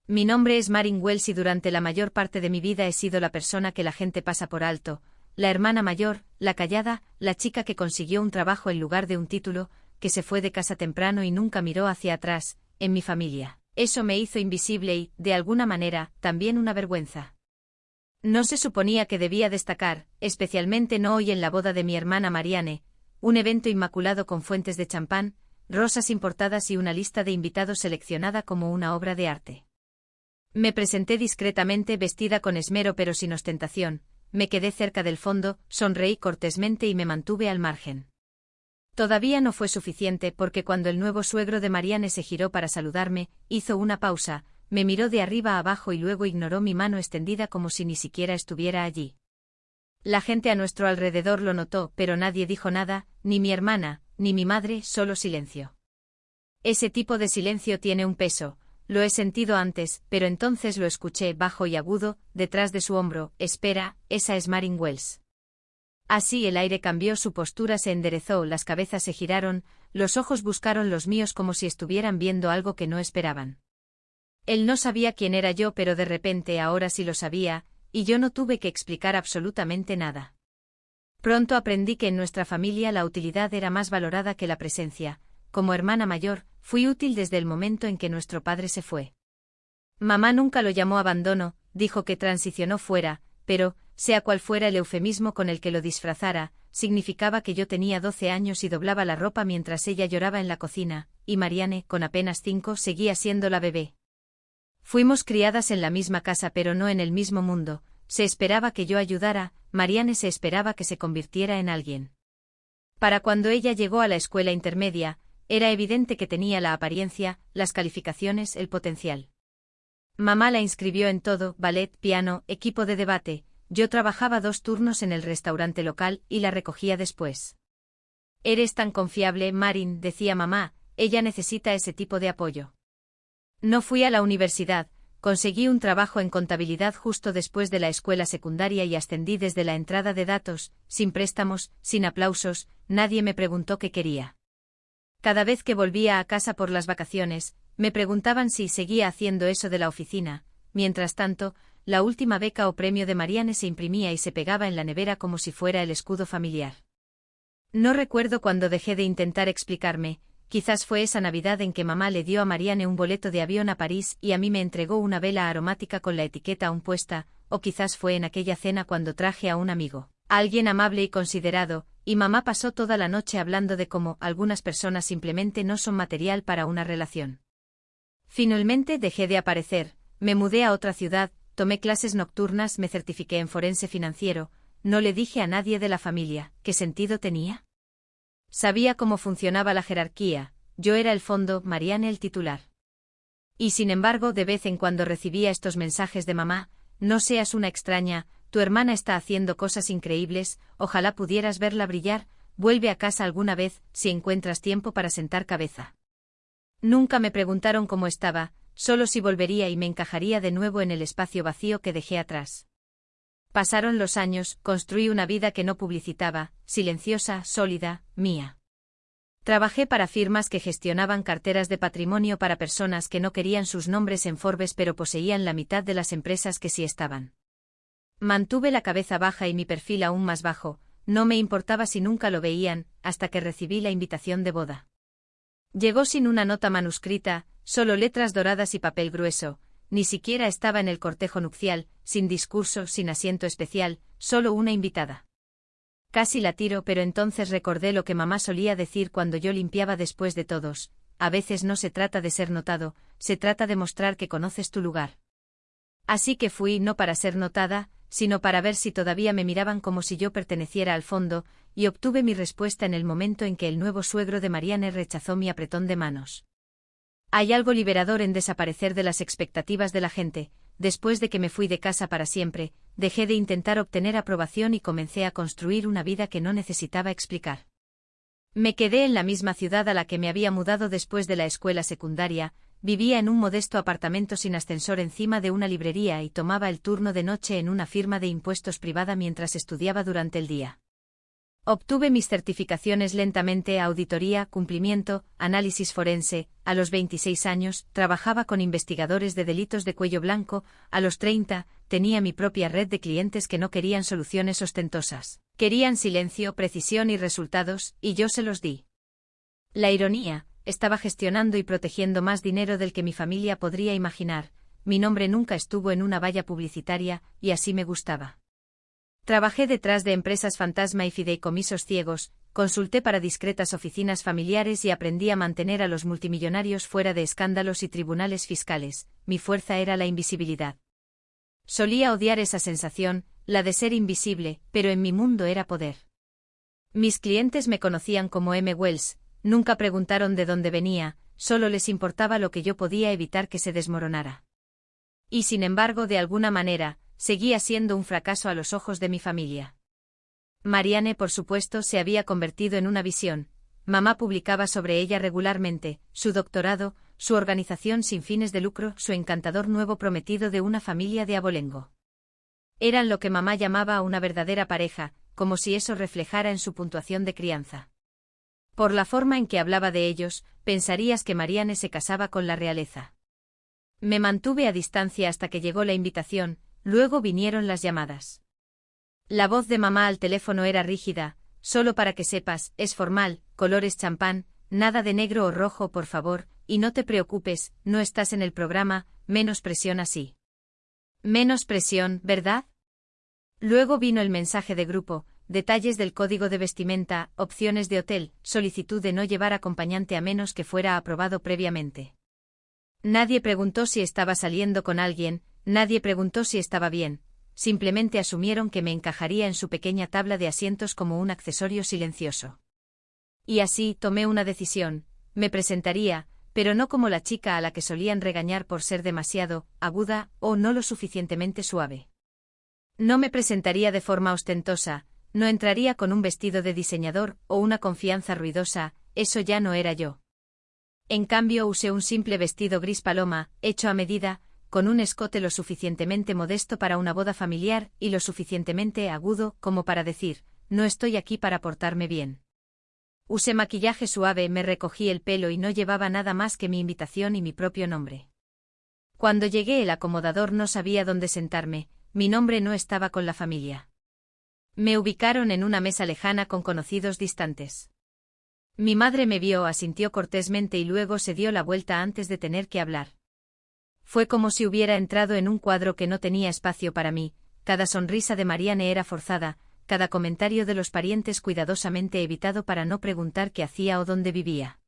Mi nombre es Marin Wells y durante la mayor parte de mi vida he sido la persona que la gente pasa por alto, la hermana mayor, la callada, la chica que consiguió un trabajo en lugar de un título, que se fue de casa temprano y nunca miró hacia atrás, en mi familia. Eso me hizo invisible y, de alguna manera, también una vergüenza. No se suponía que debía destacar, especialmente no hoy en la boda de mi hermana Marianne, un evento inmaculado con fuentes de champán, rosas importadas y una lista de invitados seleccionada como una obra de arte. Me presenté discretamente vestida con esmero pero sin ostentación, me quedé cerca del fondo, sonreí cortésmente y me mantuve al margen. Todavía no fue suficiente porque cuando el nuevo suegro de Marianne se giró para saludarme, hizo una pausa, me miró de arriba a abajo y luego ignoró mi mano extendida como si ni siquiera estuviera allí. La gente a nuestro alrededor lo notó, pero nadie dijo nada, ni mi hermana, ni mi madre, solo silencio. Ese tipo de silencio tiene un peso. Lo he sentido antes, pero entonces lo escuché bajo y agudo, detrás de su hombro. Espera, esa es Marin Wells. Así el aire cambió, su postura se enderezó, las cabezas se giraron, los ojos buscaron los míos como si estuvieran viendo algo que no esperaban. Él no sabía quién era yo, pero de repente ahora sí lo sabía, y yo no tuve que explicar absolutamente nada. Pronto aprendí que en nuestra familia la utilidad era más valorada que la presencia. Como hermana mayor, fui útil desde el momento en que nuestro padre se fue. Mamá nunca lo llamó abandono, dijo que transicionó fuera, pero, sea cual fuera el eufemismo con el que lo disfrazara, significaba que yo tenía 12 años y doblaba la ropa mientras ella lloraba en la cocina, y Marianne, con apenas 5, seguía siendo la bebé. Fuimos criadas en la misma casa pero no en el mismo mundo, se esperaba que yo ayudara, Marianne se esperaba que se convirtiera en alguien. Para cuando ella llegó a la escuela intermedia, era evidente que tenía la apariencia, las calificaciones, el potencial. Mamá la inscribió en todo, ballet, piano, equipo de debate, yo trabajaba 2 turnos en el restaurante local y la recogía después. Eres tan confiable, Marin, decía mamá, ella necesita ese tipo de apoyo. No fui a la universidad, conseguí un trabajo en contabilidad justo después de la escuela secundaria y ascendí desde la entrada de datos, sin préstamos, sin aplausos, nadie me preguntó qué quería. Cada vez que volvía a casa por las vacaciones, me preguntaban si seguía haciendo eso de la oficina. Mientras tanto, la última beca o premio de Marianne se imprimía y se pegaba en la nevera como si fuera el escudo familiar. No recuerdo cuándo dejé de intentar explicarme, quizás fue esa Navidad en que mamá le dio a Marianne un boleto de avión a París y a mí me entregó una vela aromática con la etiqueta aún puesta, o quizás fue en aquella cena cuando traje a un amigo, alguien amable y considerado, y mamá pasó toda la noche hablando de cómo algunas personas simplemente no son material para una relación. Finalmente dejé de aparecer, me mudé a otra ciudad, tomé clases nocturnas, me certifiqué en forense financiero, no le dije a nadie de la familia, ¿qué sentido tenía? Sabía cómo funcionaba la jerarquía, yo era el fondo, Marianne el titular. Y sin embargo de vez en cuando recibía estos mensajes de mamá, no seas una extraña, tu hermana está haciendo cosas increíbles, ojalá pudieras verla brillar, vuelve a casa alguna vez, si encuentras tiempo para sentar cabeza. Nunca me preguntaron cómo estaba, solo si volvería y me encajaría de nuevo en el espacio vacío que dejé atrás. Pasaron los años, construí una vida que no publicitaba, silenciosa, sólida, mía. Trabajé para firmas que gestionaban carteras de patrimonio para personas que no querían sus nombres en Forbes pero poseían la mitad de las empresas que sí estaban. Mantuve la cabeza baja y mi perfil aún más bajo, no me importaba si nunca lo veían, hasta que recibí la invitación de boda. Llegó sin una nota manuscrita, solo letras doradas y papel grueso, ni siquiera estaba en el cortejo nupcial, sin discurso, sin asiento especial, solo una invitada. Casi la tiro, pero entonces recordé lo que mamá solía decir cuando yo limpiaba después de todos, a veces no se trata de ser notado, se trata de mostrar que conoces tu lugar. Así que fui no para ser notada, sino para ver si todavía me miraban como si yo perteneciera al fondo, y obtuve mi respuesta en el momento en que el nuevo suegro de Marianne rechazó mi apretón de manos. Hay algo liberador en desaparecer de las expectativas de la gente. Después de que me fui de casa para siempre, dejé de intentar obtener aprobación y comencé a construir una vida que no necesitaba explicar. Me quedé en la misma ciudad a la que me había mudado después de la escuela secundaria, vivía en un modesto apartamento sin ascensor encima de una librería y tomaba el turno de noche en una firma de impuestos privada mientras estudiaba durante el día. Obtuve mis certificaciones lentamente: auditoría, cumplimiento, análisis forense. A los 26 años, trabajaba con investigadores de delitos de cuello blanco. A los 30, tenía mi propia red de clientes que no querían soluciones ostentosas. Querían silencio, precisión y resultados, y yo se los di. La ironía: estaba gestionando y protegiendo más dinero del que mi familia podría imaginar. Mi nombre nunca estuvo en una valla publicitaria, y así me gustaba. Trabajé detrás de empresas fantasma y fideicomisos ciegos, consulté para discretas oficinas familiares y aprendí a mantener a los multimillonarios fuera de escándalos y tribunales fiscales. Mi fuerza era la invisibilidad. Solía odiar esa sensación, la de ser invisible, pero en mi mundo era poder. Mis clientes me conocían como M. Wells, nunca preguntaron de dónde venía, solo les importaba lo que yo podía evitar que se desmoronara. Y sin embargo, de alguna manera, seguía siendo un fracaso a los ojos de mi familia. Marianne, por supuesto, se había convertido en una visión. Mamá publicaba sobre ella regularmente: su doctorado, su organización sin fines de lucro, su encantador nuevo prometido de una familia de abolengo. Eran lo que mamá llamaba una verdadera pareja, como si eso reflejara en su puntuación de crianza. Por la forma en que hablaba de ellos, pensarías que Marianne se casaba con la realeza. Me mantuve a distancia hasta que llegó la invitación. Luego vinieron las llamadas. La voz de mamá al teléfono era rígida: solo para que sepas, es formal, colores champán, nada de negro o rojo, por favor, y no te preocupes, no estás en el programa, menos presión así. Menos presión, ¿verdad? Luego vino el mensaje de grupo: detalles del código de vestimenta, opciones de hotel, solicitud de no llevar acompañante a menos que fuera aprobado previamente. Nadie preguntó si estaba saliendo con alguien, nadie preguntó si estaba bien, simplemente asumieron que me encajaría en su pequeña tabla de asientos como un accesorio silencioso. Y así tomé una decisión: me presentaría, pero no como la chica a la que solían regañar por ser demasiado aguda o no lo suficientemente suave. No me presentaría de forma ostentosa, no entraría con un vestido de diseñador o una confianza ruidosa, eso ya no era yo. En cambio, usé un simple vestido gris paloma, hecho a medida, con un escote lo suficientemente modesto para una boda familiar y lo suficientemente agudo como para decir: no estoy aquí para portarme bien. Usé maquillaje suave, me recogí el pelo y no llevaba nada más que mi invitación y mi propio nombre. Cuando llegué, el acomodador no sabía dónde sentarme, mi nombre no estaba con la familia. Me ubicaron en una mesa lejana con conocidos distantes. Mi madre me vio, asintió cortésmente y luego se dio la vuelta antes de tener que hablar. Fue como si hubiera entrado en un cuadro que no tenía espacio para mí. Cada sonrisa de Marianne era forzada, cada comentario de los parientes cuidadosamente evitado para no preguntar qué hacía o dónde vivía.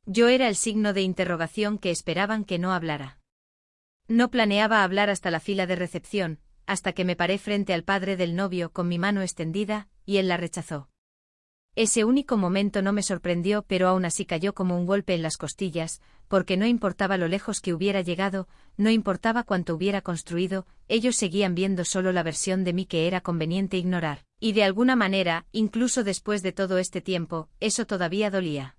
Yo era el signo de interrogación que esperaban que no hablara. No planeaba hablar hasta la fila de recepción, hasta que me paré frente al padre del novio con mi mano extendida, y él la rechazó. Ese único momento no me sorprendió, pero aún así cayó como un golpe en las costillas, porque no importaba lo lejos que hubiera llegado, no importaba cuánto hubiera construido, ellos seguían viendo solo la versión de mí que era conveniente ignorar, y de alguna manera, incluso después de todo este tiempo, eso todavía dolía.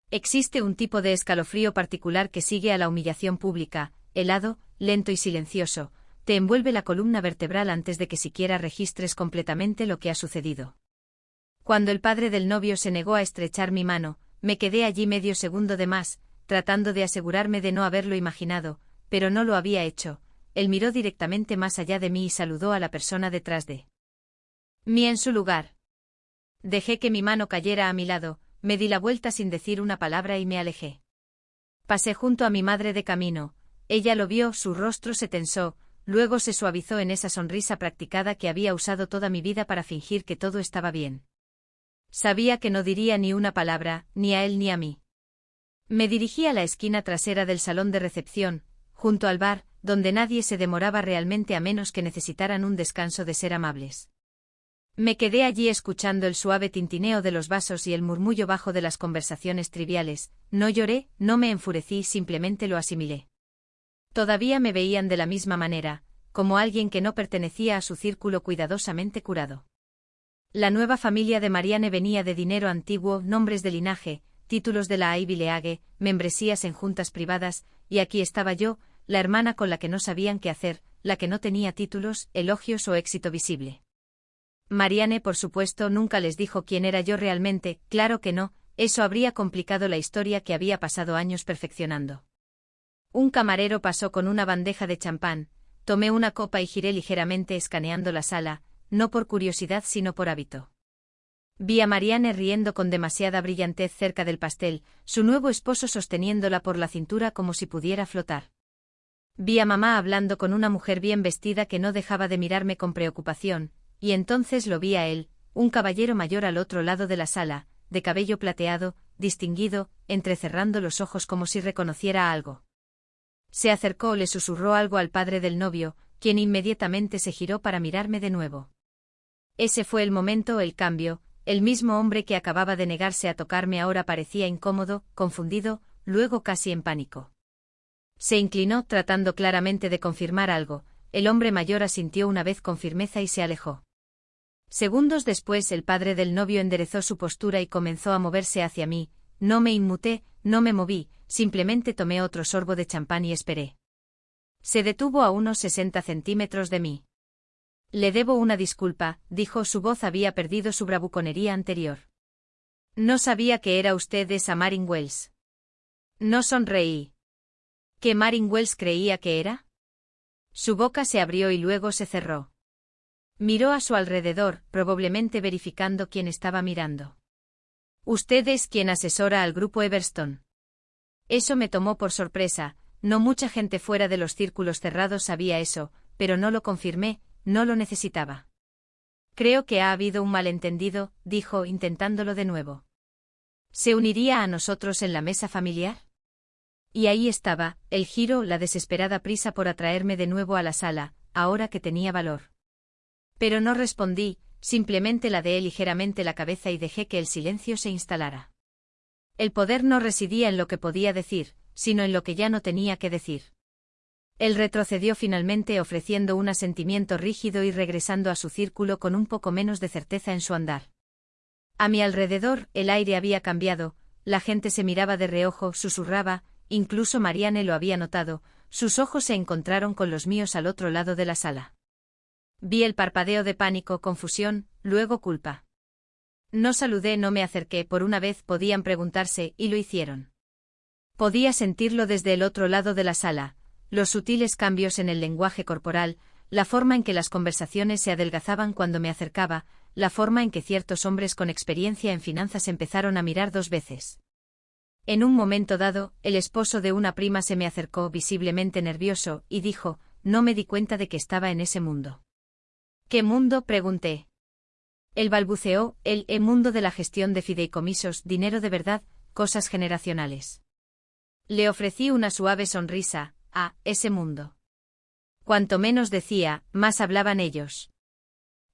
Existe un tipo de escalofrío particular que sigue a la humillación pública, helado, lento y silencioso, te envuelve la columna vertebral antes de que siquiera registres completamente lo que ha sucedido. Cuando el padre del novio se negó a estrechar mi mano, me quedé allí medio segundo de más, tratando de asegurarme de no haberlo imaginado, pero no lo había hecho. Él miró directamente más allá de mí y saludó a la persona detrás de mí en su lugar. Dejé que mi mano cayera a mi lado, me di la vuelta sin decir una palabra y me alejé. Pasé junto a mi madre de camino, ella lo vio, su rostro se tensó, luego se suavizó en esa sonrisa practicada que había usado toda mi vida para fingir que todo estaba bien. Sabía que no diría ni una palabra, ni a él ni a mí. Me dirigí a la esquina trasera del salón de recepción, junto al bar, donde nadie se demoraba realmente a menos que necesitaran un descanso de ser amables. Me quedé allí escuchando el suave tintineo de los vasos y el murmullo bajo de las conversaciones triviales. No lloré, no me enfurecí, simplemente lo asimilé. Todavía me veían de la misma manera, como alguien que no pertenecía a su círculo cuidadosamente curado. La nueva familia de Marianne venía de dinero antiguo, nombres de linaje, títulos de la Ivy League, membresías en juntas privadas, y aquí estaba yo, la hermana con la que no sabían qué hacer, la que no tenía títulos, elogios o éxito visible. Marianne, por supuesto, nunca les dijo quién era yo realmente, claro que no, eso habría complicado la historia que había pasado años perfeccionando. Un camarero pasó con una bandeja de champán, tomé una copa y giré ligeramente escaneando la sala, no por curiosidad sino por hábito. Vi a Marianne riendo con demasiada brillantez cerca del pastel, su nuevo esposo sosteniéndola por la cintura como si pudiera flotar. Vi a mamá hablando con una mujer bien vestida que no dejaba de mirarme con preocupación, y entonces lo vi a él, un caballero mayor al otro lado de la sala, de cabello plateado, distinguido, entrecerrando los ojos como si reconociera algo. Se acercó, le susurró algo al padre del novio, quien inmediatamente se giró para mirarme de nuevo. Ese fue el momento, el cambio, el mismo hombre que acababa de negarse a tocarme ahora parecía incómodo, confundido, luego casi en pánico. Se inclinó tratando claramente de confirmar algo, el hombre mayor asintió una vez con firmeza y se alejó. Segundos después el padre del novio enderezó su postura y comenzó a moverse hacia mí, no me inmuté, no me moví, simplemente tomé otro sorbo de champán y esperé. Se detuvo a unos 60 centímetros de mí. Le debo una disculpa, dijo, su voz había perdido su bravuconería anterior. No sabía que era usted esa Marin Wells. No sonreí. ¿Qué Marin Wells creía que era? Su boca se abrió y luego se cerró. Miró a su alrededor, probablemente verificando quién estaba mirando. Usted es quien asesora al grupo Everstone. Eso me tomó por sorpresa, no mucha gente fuera de los círculos cerrados sabía eso, pero no lo confirmé, no lo necesitaba. Creo que ha habido un malentendido, dijo, intentándolo de nuevo. ¿Se uniría a nosotros en la mesa familiar? Y ahí estaba, el giro, la desesperada prisa por atraerme de nuevo a la sala, ahora que tenía valor. Pero no respondí, simplemente ladeé ligeramente la cabeza y dejé que el silencio se instalara. El poder no residía en lo que podía decir, sino en lo que ya no tenía que decir. Él retrocedió finalmente ofreciendo un asentimiento rígido y regresando a su círculo con un poco menos de certeza en su andar. A mi alrededor, el aire había cambiado, la gente se miraba de reojo, susurraba, incluso Marianne lo había notado, sus ojos se encontraron con los míos al otro lado de la sala. Vi el parpadeo de pánico, confusión, luego culpa. No saludé, no me acerqué, por una vez podían preguntarse, y lo hicieron. Podía sentirlo desde el otro lado de la sala, los sutiles cambios en el lenguaje corporal, la forma en que las conversaciones se adelgazaban cuando me acercaba, la forma en que ciertos hombres con experiencia en finanzas empezaron a mirar dos veces. En un momento dado, el esposo de una prima se me acercó visiblemente nervioso, y dijo, no me di cuenta de que estaba en ese mundo. ¿Qué mundo?, pregunté. Él balbuceó, el mundo de la gestión de fideicomisos, dinero de verdad, cosas generacionales. Le ofrecí una suave sonrisa, ese mundo. Cuanto menos decía, más hablaban ellos.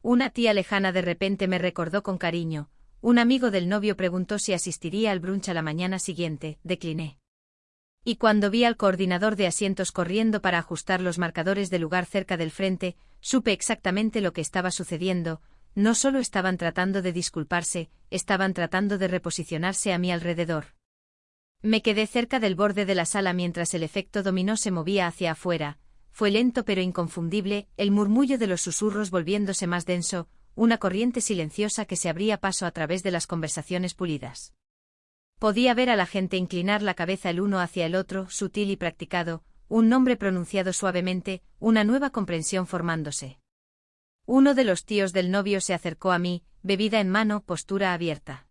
Una tía lejana de repente me recordó con cariño, un amigo del novio preguntó si asistiría al brunch a la mañana siguiente, decliné. Y cuando vi al coordinador de asientos corriendo para ajustar los marcadores de lugar cerca del frente, supe exactamente lo que estaba sucediendo, no solo estaban tratando de disculparse, estaban tratando de reposicionarse a mi alrededor. Me quedé cerca del borde de la sala mientras el efecto dominó se movía hacia afuera, fue lento pero inconfundible, el murmullo de los susurros volviéndose más denso, una corriente silenciosa que se abría paso a través de las conversaciones pulidas. Podía ver a la gente inclinar la cabeza el uno hacia el otro, sutil y practicado, un nombre pronunciado suavemente, una nueva comprensión formándose. Uno de los tíos del novio se acercó a mí, bebida en mano, postura abierta.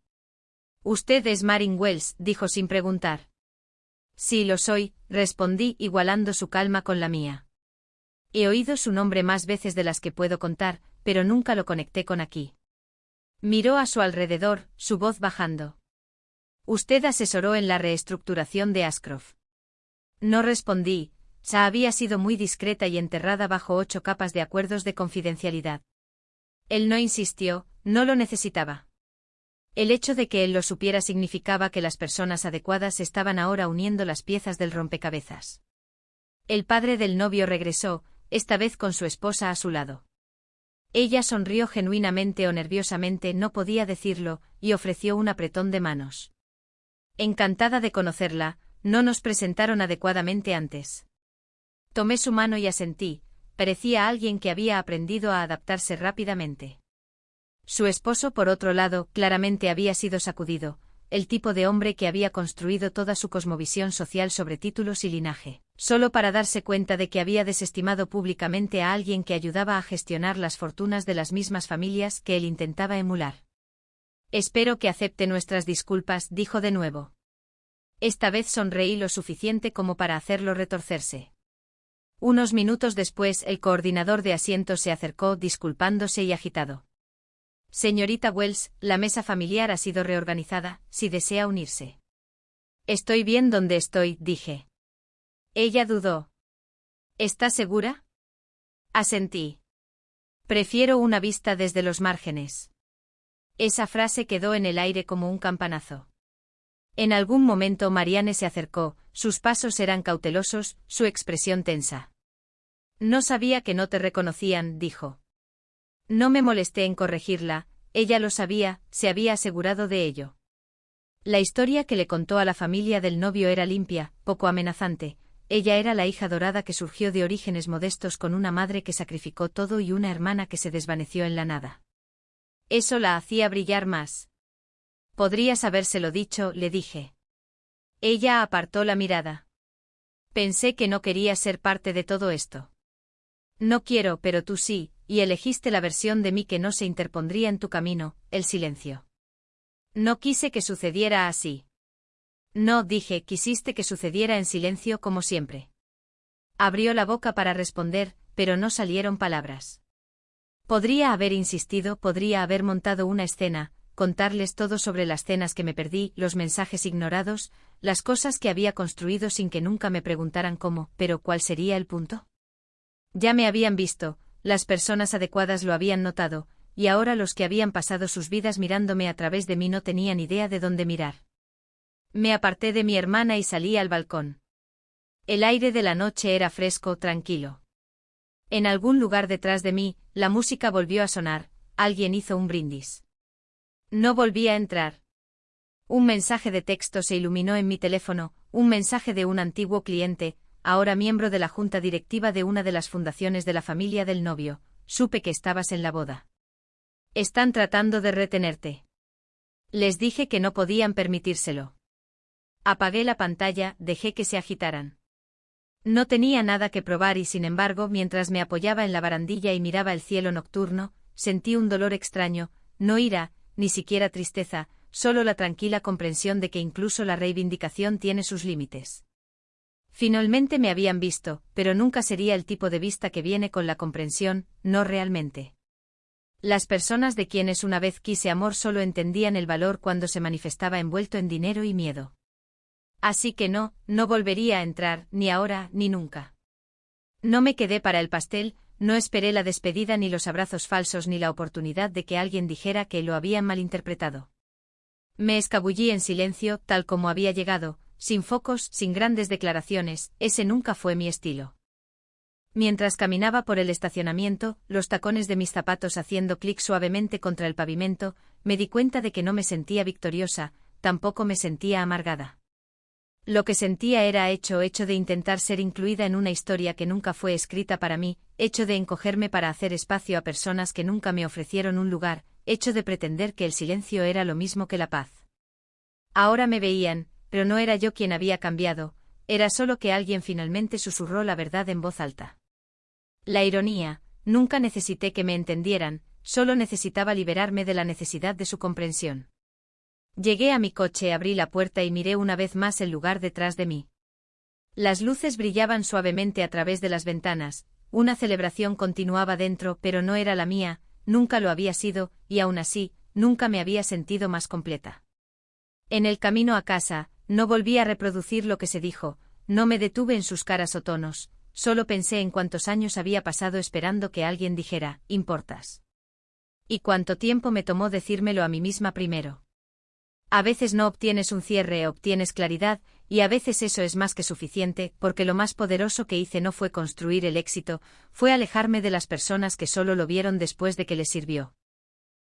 «Usted es Marin Wells», dijo sin preguntar. «Sí, lo soy», respondí, igualando su calma con la mía. He oído su nombre más veces de las que puedo contar, pero nunca lo conecté con aquí. Miró a su alrededor, su voz bajando. «Usted asesoró en la reestructuración de Ashcroft». No respondí, Sa había sido muy discreta y enterrada bajo 8 capas de acuerdos de confidencialidad. Él no insistió, no lo necesitaba. El hecho de que él lo supiera significaba que las personas adecuadas estaban ahora uniendo las piezas del rompecabezas. El padre del novio regresó, esta vez con su esposa a su lado. Ella sonrió genuinamente o nerviosamente, no podía decirlo, y ofreció un apretón de manos. Encantada de conocerla, no nos presentaron adecuadamente antes. Tomé su mano y asentí, parecía alguien que había aprendido a adaptarse rápidamente. Su esposo, por otro lado, claramente había sido sacudido, el tipo de hombre que había construido toda su cosmovisión social sobre títulos y linaje, solo para darse cuenta de que había desestimado públicamente a alguien que ayudaba a gestionar las fortunas de las mismas familias que él intentaba emular. Espero que acepte nuestras disculpas, dijo de nuevo. Esta vez sonreí lo suficiente como para hacerlo retorcerse. Unos minutos después, el coordinador de asientos se acercó disculpándose y agitado. Señorita Wells, la mesa familiar ha sido reorganizada, si desea unirse. Estoy bien donde estoy, dije. Ella dudó. ¿Estás segura? Asentí. Prefiero una vista desde los márgenes. Esa frase quedó en el aire como un campanazo. En algún momento Marianne se acercó, sus pasos eran cautelosos, su expresión tensa. No sabía que no te reconocían, dijo. No me molesté en corregirla, ella lo sabía, se había asegurado de ello. La historia que le contó a la familia del novio era limpia, poco amenazante. Ella era la hija dorada que surgió de orígenes modestos con una madre que sacrificó todo y una hermana que se desvaneció en la nada. Eso la hacía brillar más. Podrías habérselo dicho, le dije. Ella apartó la mirada. Pensé que no querías ser parte de todo esto. No quiero, pero tú sí, y elegiste la versión de mí que no se interpondría en tu camino, el silencio. No quise que sucediera así. No, dije, quisiste que sucediera en silencio como siempre. Abrió la boca para responder, pero no salieron palabras. Podría haber insistido, podría haber montado una escena, contarles todo sobre las cenas que me perdí, los mensajes ignorados, las cosas que había construido sin que nunca me preguntaran cómo, pero ¿cuál sería el punto? Ya me habían visto, las personas adecuadas lo habían notado, y ahora los que habían pasado sus vidas mirándome a través de mí no tenían idea de dónde mirar. Me aparté de mi hermana y salí al balcón. El aire de la noche era fresco, tranquilo. En algún lugar detrás de mí, la música volvió a sonar, alguien hizo un brindis. No volví a entrar. Un mensaje de texto se iluminó en mi teléfono, un mensaje de un antiguo cliente, ahora miembro de la junta directiva de una de las fundaciones de la familia del novio. Supe que estabas en la boda. Están tratando de retenerte. Les dije que no podían permitírselo. Apagué la pantalla, dejé que se agitaran. No tenía nada que probar y sin embargo, mientras me apoyaba en la barandilla y miraba el cielo nocturno, sentí un dolor extraño, no ira, ni siquiera tristeza, solo la tranquila comprensión de que incluso la reivindicación tiene sus límites. Finalmente me habían visto, pero nunca sería el tipo de vista que viene con la comprensión, no realmente. Las personas de quienes una vez quise amor solo entendían el valor cuando se manifestaba envuelto en dinero y miedo. Así que no volvería a entrar, ni ahora, ni nunca. No me quedé para el pastel, no esperé la despedida ni los abrazos falsos ni la oportunidad de que alguien dijera que lo habían malinterpretado. Me escabullí en silencio, tal como había llegado, sin focos, sin grandes declaraciones, ese nunca fue mi estilo. Mientras caminaba por el estacionamiento, los tacones de mis zapatos haciendo clic suavemente contra el pavimento, me di cuenta de que no me sentía victoriosa, tampoco me sentía amargada. Lo que sentía era hecho de intentar ser incluida en una historia que nunca fue escrita para mí, hecho de encogerme para hacer espacio a personas que nunca me ofrecieron un lugar, hecho de pretender que el silencio era lo mismo que la paz. Ahora me veían, pero no era yo quien había cambiado, era solo que alguien finalmente susurró la verdad en voz alta. La ironía, nunca necesité que me entendieran, solo necesitaba liberarme de la necesidad de su comprensión. Llegué a mi coche, abrí la puerta y miré una vez más el lugar detrás de mí. Las luces brillaban suavemente a través de las ventanas, una celebración continuaba dentro, pero no era la mía, nunca lo había sido, y aún así, nunca me había sentido más completa. En el camino a casa, no volví a reproducir lo que se dijo, no me detuve en sus caras o tonos, solo pensé en cuántos años había pasado esperando que alguien dijera, importas. Y cuánto tiempo me tomó decírmelo a mí misma primero. A veces no obtienes un cierre, obtienes claridad, y a veces eso es más que suficiente, porque lo más poderoso que hice no fue construir el éxito, fue alejarme de las personas que solo lo vieron después de que les sirvió.